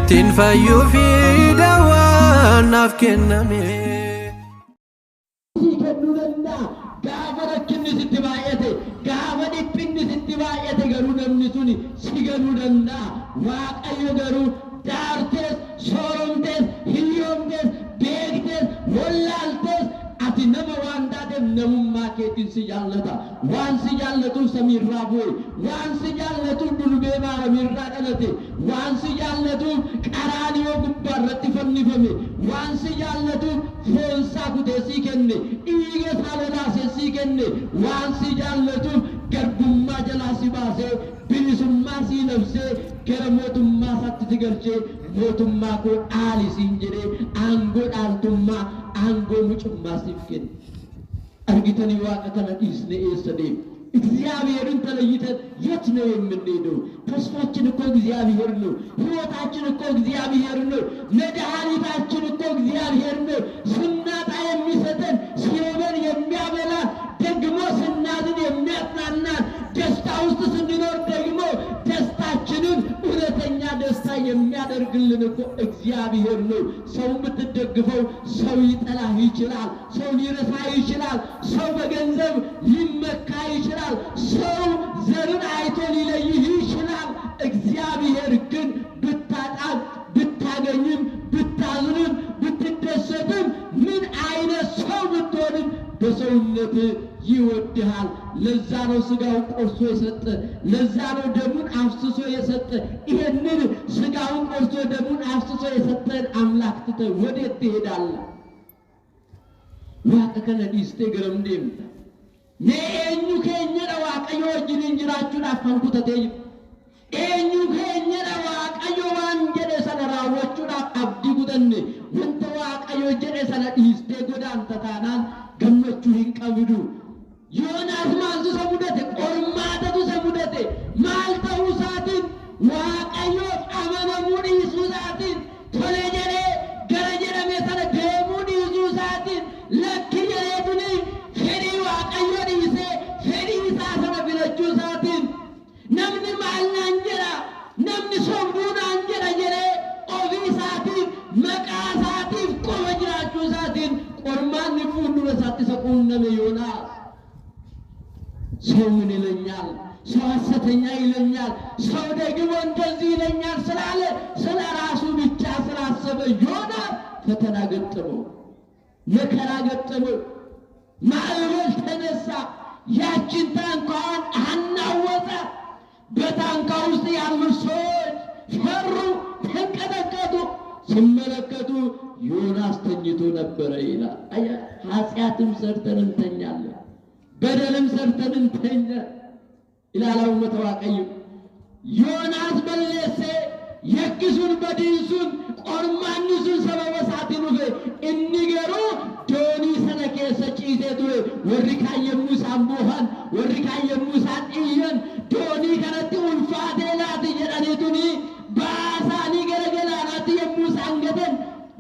تنفيو في دوان نافكنا مي وان سجالتو سمير رابوي وان سجالتو دلبيما ميرا دلتي وان سجالتو قرانيو غبرت فنفمي وان سجالتو فونسا كوتسي كني ايغه سالولا سي كني وان سجالتو غربما جلاسي باسه بيسما سي نفسه كرموتما ساتتغرچه موتما كو علي سينجري انغو دالتما انغو مچما سيفكن أرجتني واقعنا إسنى إسديم إخزيابيرن تليتة يتنو يمنيدو تسفاتشن كو إخزيابيرنو هوتاتشن كو إخزيابيرنو مدعاني تاتشن كو إخزيابيرنو سنة يميستن سيوبر يميابلا دقمو سنادن يمياتنانا دستاوست سنينور دقمو دستاتشنن ولتنيا دستا يميادرقلن كو إخزيابيرنو سو متدقفو سو يتلاح يشلال سو نيرسا يشلال سو بگنزب يمكا يشلال سو زرن عيتو ليليه يشلال إخزيابير كن بتاتعب بتاگنم بتازنم بتدسدم من عين سو بتونم بسونت يودهال لزانو سغاو قرصو يسط لزانو دمون አፍስሶ የሰጠ ይሄንን ስጋውን ቆርሶ ደሙን አፍስሶ የሰጠን አምላክ ተተ ወዴት ትሄዳለህ ዋቀከነ ዲስቴ ገረምዴም ነኙ ከኘራ ዋቀዮ ጅንጅራቹን አፈንኩ ተተይ ኤኙ ከኘራ ዋቀዮ ዋንጀደ ሰነራዎቹን አብዲ ጉደን ወንተ ዋቀዮ ጀደ ሰነ ዲስቴ ጎዳን ተታናን ገመቹ ይንቀብዱ ዮናስ ማንሱ ሰሙደተ ቆርማተቱ ሰሙደተ ማልተው ሳትን ዋቀዮ አመነሙኒ ሱዛትን ቶለጀለ ገረጀለ መሰለ ደሙኒ ሱዛትን ለክየቱኒ ፈሪ ዋቀዮ ዲሴ ፈሪ ሳሰነ ብለቹ ሳትን ነምን ማልናንጀራ ነምን ሶምቡና አንጀራ ጀለ ኦቪ ሳትን መቃሳትን ቆመጅራቹ ሳትን ቆርማን ንፉኑ ለሳት ሰቁን ነመ ዮናስ ሰው ምን ይለኛል ሰው ሐሰተኛ ይለኛል ሰው ደግሞ እንደዚህ ይለኛል ስላለ ስለራሱ ብቻ ስላሰበ ዮናስ ፈተና ገጠመው መከራ ገጠመው ማዕበል ተነሳ ያችን ታንኳን አናወጠ በታንኳ ውስጥ ያሉ ሰዎች ፈሩ ተንቀጠቀጡ ሲመለከቱ ዮናስ ተኝቶ ነበር ይላል አያ ኃጢአትም ሰርተን እንተኛለን بدلم سرتن تنجا إلى لو متواقعي يوناس بلسه يكسون بديسون أرمانيسون سبب ساتينو في إنيجرو دوني سنة كيسة چيزة دوه ورّكا يموسان بوهان ورّكا يموسان إيان دوني كانت ألفاده لاتي جراني دوني باساني گرگلاناتي يموسان گدن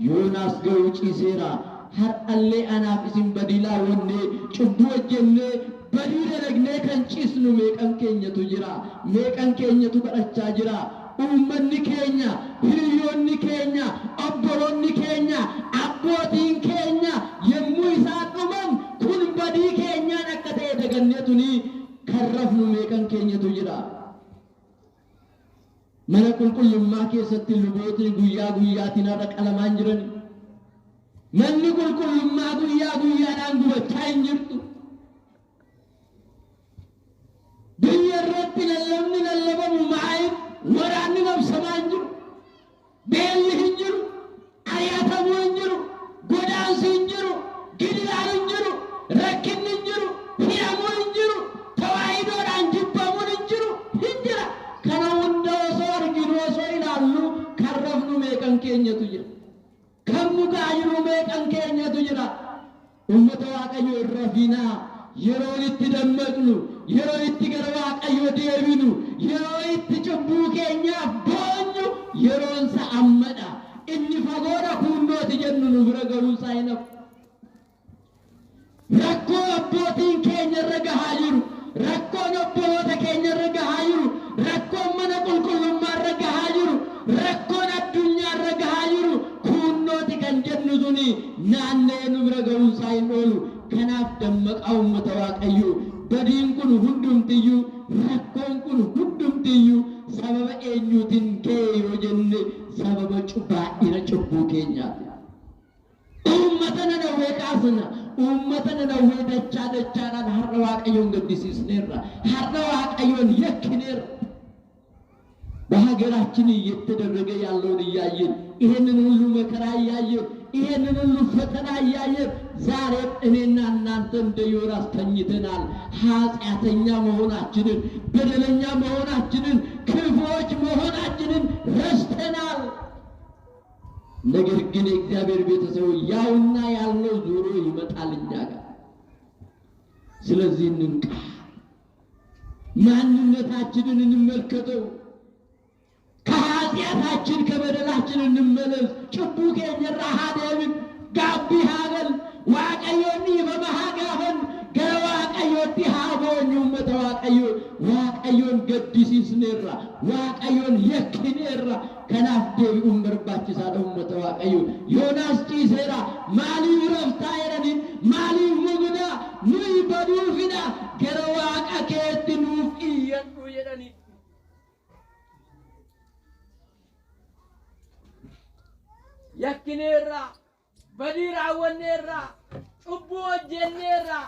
يوناس گوچي سيرا هر اللي أنا في سن بديلا وني چبو جنة بديلا رجنة كان چيسنو ميكان كينيا تجرا ميكان كينيا تبرچا جرا أمني كينيا هيوني كينيا أبوروني كينيا أبوتين كينيا يموي ساتومم كن بدي كينيا نكتة دغنة توني كرفنو ميكان كينيا تجرا ملكul kullumma keessatti lubooti guyyaa guyyaatiin irra qalamaan jiran manni qulqullummaa guyyaa guyyaadhaan gubachaa hin jirtu biyya irratti lallabni lallabamu maa'in waraanni labsamaa hin jiru beelli hin jiru ari'atamuu hin jiru godaansi hin jiru gidiraan hin jiru rakkinni hin jiru hidhamuun hin jiru tawaahidoodhaan jibbamuun hin jiru hin jira kana hunda osoo arginu osoo ilaallu kan rafnu meeqan keenyatu jira كم مقايرو ميقان كينيا تجرا أمتا واقعيو الرفينا يرو اتدمقلو يرو اتقر واقعيو ديبينو يرو اتجبو كينيا بونيو يرو انسا أمدا إني فغورا كوندو تجننو برقرو ساينف ركو أبوتين كينيا رقا هاجرو ركو نبوتا كينيا رقا هاجرو ركو من قل كل ما رقا هاجرو ركو الدنيا نولو كناف دمك أو متواقعيو بدين كن هندم تيو ركون كن هندم تيو سبب أنيو تنكيو جن سبب شبا إلى شبو كينيا أمتنا نوه كاسنا أمتنا نوه دچا هر واقعيون قدسي سنيرا هر واقعيون يكنير በሀገራችን እየተደረገ ያለውን እያየን ይሄንን ሁሉ መከራ እያየን ይሄንን ሁሉ ፈተና እያየን ዛሬ እኔና እናንተ እንደ ዮናስ ተኝተናል። ኃጢአተኛ መሆናችንን በደለኛ መሆናችንን ክፉዎች መሆናችንን ረስተናል። ነገር ግን እግዚአብሔር ቤተሰብ ያውና ያለው ዙሮ ይመጣል እኛ ጋር። ስለዚህ እንንቃ፣ ማንነታችንን እንመልከተው፣ ከኃጢአታችን ከበደላችን እንመለስ። ጭቡቄ የራሃደብን ጋቢ ሀገል ዋቀዮኒ በመሃጋፈን ገዋቀዮቲ ሃቦኙ መተዋቀዮ ዋቀዮን ገዲሲስኔራ ዋቀዮን የክኔራ ከናፍ ደቢኡን በርባች ሳደው መተዋቀዮ ዮናስ ጪሴራ ማሊ ረፍታ የረኒ ማሊ ሙግዳ ኑይ በዱፍዳ ገዋቀ ከትኑፍ ይየዱ የረኒ yakkineerra badiiraawwanneerra cubbuu hojjenneerra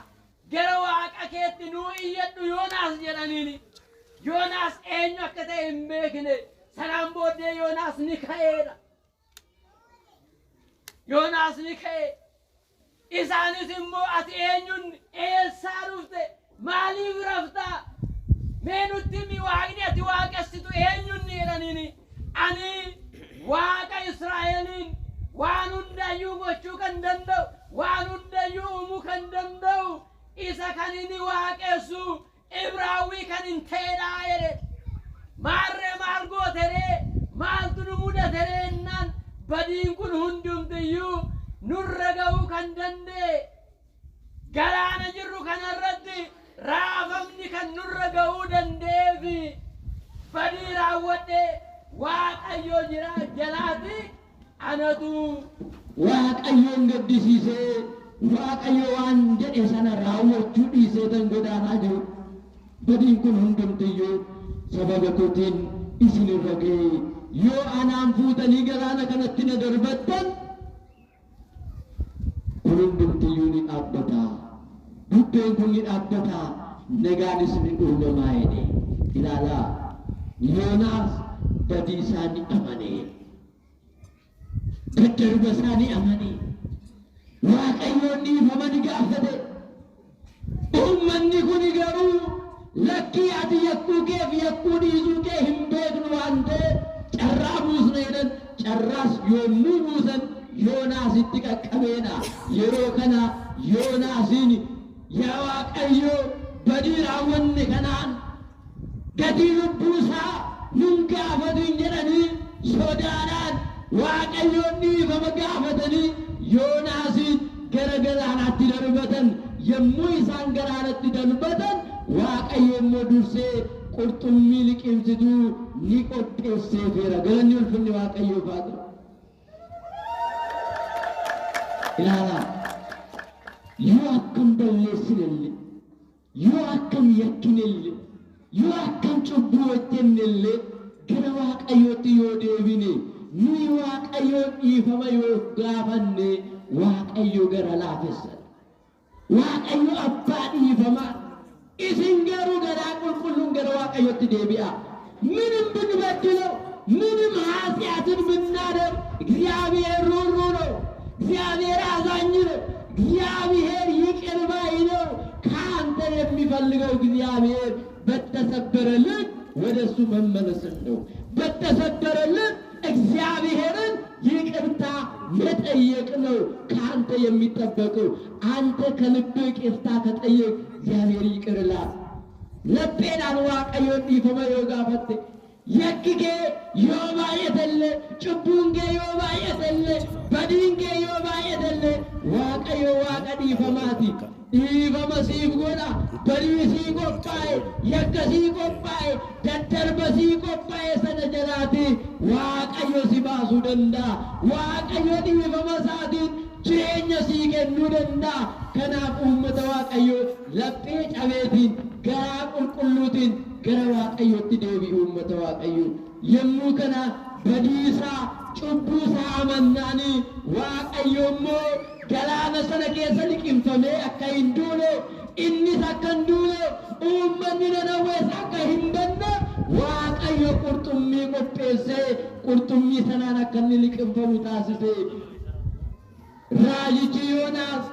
gara waaqa keetti nuu iyyadhu Yoonaas jedhaniini. Yoonaas eenyu akka ta'e hin beekne. Sanaan booddee Yoonaas ni ka'eedha. Yoonaas ni ka'e. Isaanis immoo ati eenyuun eessaa dhufte maaliif raftaa mee nutti himi waaqni ati waaqessitu eenyuun jedhaniini. Ani waaqa Israa'eliin waan hundayyuu gochuu kan danda'u waan hundayyuu uumuu kan danda'u isa kan inni waaqessu Ibraawii kan hin ta'edhaa jedhe. Maarree maal gooteree maaltu nu mudateree jennaan badiin kun hundumtiyyuu nurra ga'uu kan danda'e galaana jirru kanarratti raafamni kan nurra ga'uu danda'eefi badii raawwadhe waaqayyo jira jalaati anatu waaqayyoon gaddisiisee waaqayyo waan jedhe sana raawwachuu dhiisee tan godaanaa jiru. Badiin kun hundumtiyyuu sababa kootiin isinirra ga'e. Yoo anaan fuutanii galaana kanatti na darbattan kun hundumtiyyuu ni dhaabbata. Bubbeen kun ni dhaabbata. Nagaanis ni uumamaa jedhe. Ilaalaa Yoonaas badii isaanii amanee daddarba isaanii amanee waaqayyoon dhiifamani gaafate. Uummanni kun garuu lakkii ati yakkuu keef yakkuu dhiisuu kee hin beeknu waan ta'eef carraa buusna jedhan. Carraas yommuu buusan Yoonaasitti qaqqabeedha. Yeroo kana Yoonaasiin yaa waaqayyo badii raawwanne kanaan gatii lubbuu isaa nun gaafatin jedhanii sodaadhaan waaqayyoon dhiifama gaafatanii Yoonaasiin gara galaanaatti darbatan. Yommuu isaan galaanatti darbatan waaqayyo immoo dursee qurxummii liqimsituu ni qopheesseefeera. Galanni ulfinni waaqayyoof haa ta'u. Ilaalaa yoo akkam balleessinellee yoo akkam yakkinellee yoo akkam cubbuu hojjennellee gara waaqayyootti yoo deebine nuyi waaqayyoon dhiifama yoo gaafanne waaqayyo gara laafessa. Waaqayyo abbaa dhiifama. Isin garuu garaa qulqulluun gara waaqayyotti deebi'a. ምንም ብንበድለው ምንም ኃጢአትን ብናደርግ እግዚአብሔር ሩሩ ነው። እግዚአብሔር አዛኝ ነው። እግዚአብሔር ይቅር ባይ ነው። ከአንተ የሚፈልገው እግዚአብሔር በተሰበረ ልብ ወደ እሱ መመለስን ነው። በተሰበረ ልብ እግዚአብሔርን ይቅርታ መጠየቅ ነው ከአንተ የሚጠበቀው። አንተ ከልብህ ይቅርታ ከጠየቅ እግዚአብሔር ይቅር ይላል። ለጴዳን waaqayyoon dhiifama yoo gaafatte yakki kee yoo baay'atellee cubbuun kee yoo baay'atellee badiin kee yoo baay'atellee waaqayyo waaqa dhiifamaati. Dhiifama siif godha. Badii sii qophaa'e yakka sii qophaa'e daddarba sii qophaa'e sana jalaati waaqayyo si baasuu danda'a. Waaqayyo dhiifama isaatiin jireenya sii kennuu danda'a. Kanaaf uummata Waaqayyo laphee cabeetiin garaa qulqulluutiin gara Waaqayyootti deebi'u uummata Waaqayyo. Yommuu kana badiisaa cubbuusaa amannaanii Waaqayyo immoo galaana sana keessa liqimfamee akka hin duune innis akka hin duune uummanni Nanawwees akka hin banne Waaqayyo qurxummii qopheessee qurxummii sanaan akka inni liqimfamu taasise. Raajichi Yoonaas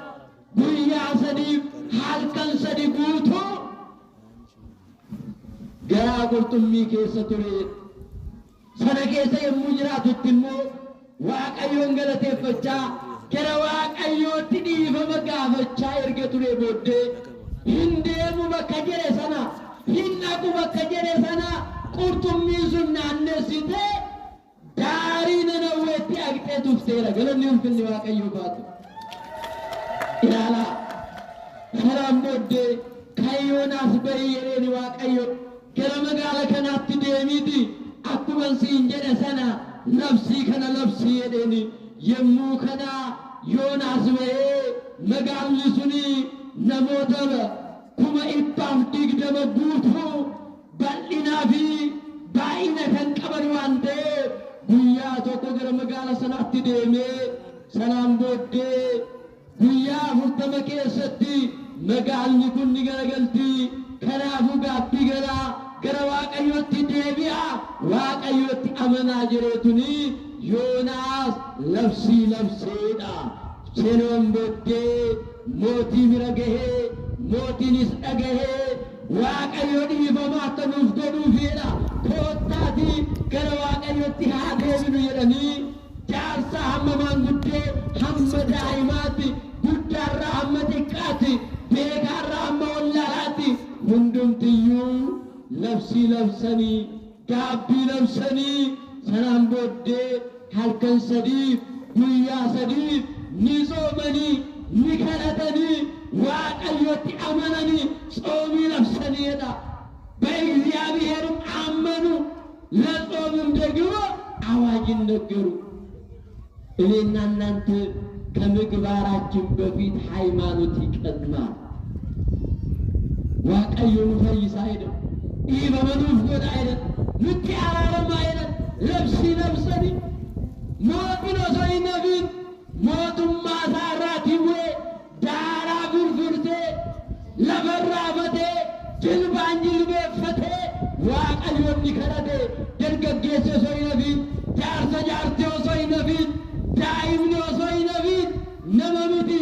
guyyaa sadiif halkan sadi guutuu garaa qurxummii keessa ture. Sana keessa yommuu jiraatutti immoo Waaqayyoon galateeffachaa gara Waaqayyootti dhiifama gaafachaa erga ture booddee hin deemu bakka jedhe sana hin dhaqu bakka jedhe sana qurxummii sun naannessitee daarii Nanawweetti dhaqxee tufteera. Galanni ulfinni Waaqayyoo baatu. Ilaalaa sanaan booddee kan Yoonaas bahii jedheeni Waaqayyo gara magaala kanaatti deemiiti akkuma siin jedhe sana labsii kana labsii jedheeni. Yommuu kana Yoonaas bahee magaalli suni namoota 120,000 guutuu bal'inaa fi baay'ina kan qaban waan ta'eef guyyaa tokko gara magaala sanaatti deemee sanaan booddee guyyaa 40 keessatti magaalli kun ni garagalti. Kanaafuu gaaffii gara Waaqayyootti deebi'a. Waaqayyootti amanaa jireetuni Yoonaas labsii labseedha. Senoon booddee mootii bira gahee mootiinis dhagahee Waaqayyo dhiifama akka nuuf godhuufidha. Koottaati gara Waaqayyootti haa deebinu jedhanii jaarsa hamma maanguddee hamma daa'imaatti guddaarraa hamma xiqqaatti beekaarraa hamma wallaalaatti hundumtiyyuu labsii labsanii gaabbii labsanii sanaan booddee halkan sadiif guyyaa sadiif ni soomanii ni kadhatanii Waaqayyootti amananii ጾምii labsaniidha። በእግዚአብሔርም አመኑ ለጾምም ደግሞ አዋጅን ነገሩ። እኔና እናንተ ከምግባራችን በፊት ሃይማኖት ይቀድማል። Waaqayyoon fayyisa አይደል? ይህ በመኑፍ ጎዳ አይደል? nutti araarama ayedhan labsii labsani mootiin osoo hin hafin mootummaa isaa irraatii bu'ee daaraa furfurtee lafarraa fatee jilbaan jilbeeffatee Waaqayyoon ni kadhate. Dargaggeessi osoo hin hafin jaarsa jaartii osoo hin hafin daa'imni osoo hin hafin nama miti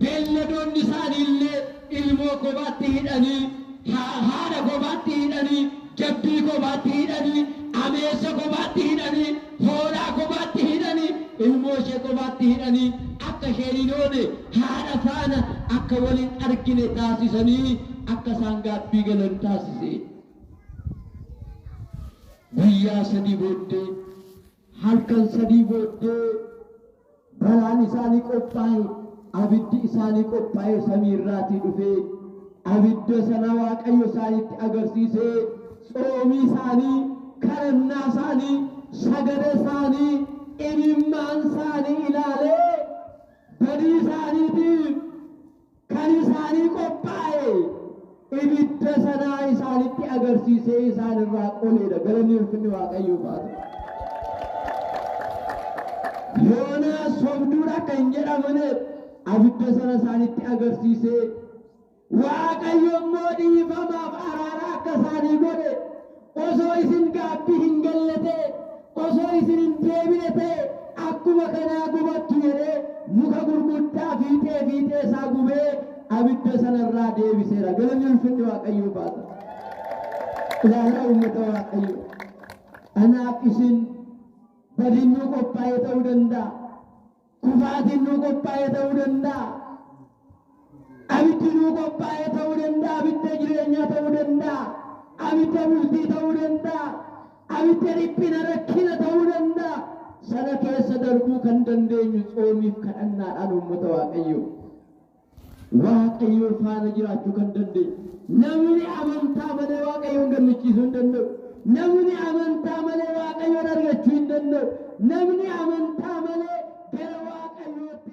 beelladoonni isaaniillee ilmoo kophaatti hidhanii haadha kophaatti hidhanii jabbii kophaatti hidhanii ameessa kophaatti hidhanii hoolaa kophaatti hidhanii ilmoo ishee kophaatti hidhanii akka isheen hin oone haadha faana akka waliin argine taasisanii akka isaan gaabbii galan taasise. Guyyaa sadii booddee halkan sadii booddee balaan isaanii qophaa'e abiddi isaanii qophaa'e samii irraatii dhufee abidda sana Waaqayyo isaanitti agarsiisee ጾomii isaanii kadhannaa isaanii sagadaa isaanii imimmaan isaanii ilaalee badii isaaniitiif kan isaanii qophaa'e ibidda sana isaanitti agarsiisee isaan irraa qoleedha. Galanni ulfinni Waaqayyoof haa ta'u. Yoonaas sobduudha kan jedhamane abidda sana isaanitti agarsiisee Waaqayyo immoo dhiifamaaf araara akka isaanii godhe osoo isin gaabbii hin galle osoo isin hin deebine ta'e akkuma kanaa gubattu jedhee muka gurguddaa fiixee isaa gubee abidda sanarraa deebiseera. Galanni ulfinni Waaqayyoof haa ta'u. Ilaalaa uummata Waaqayyo anaaf isin badiin nuu qophaa'ee ta'uu danda'a, kufaatiin nuu qophaa'ee ta'uu danda'a, abiddi nuu qophaa'ee ta'uu danda'a, abidda jireenyaa ta'uu danda'a, abidda bultii ta'uu danda'a, abidda dhiphina rakkina ta'uu danda'a. Sana keessa darbuu kan dandeenyu tsoomiif kadhannaadhaan uummata Waaqayyo Waaqayyoon faana jiraachuu kan dandeenyu. Namni amantaa malee Waaqayyoon gammachiisuu hin danda'u. Namni amantaa malee Waaqayyoon argachuu hin danda'u. Namni amantaa malee gara Waaqayyootti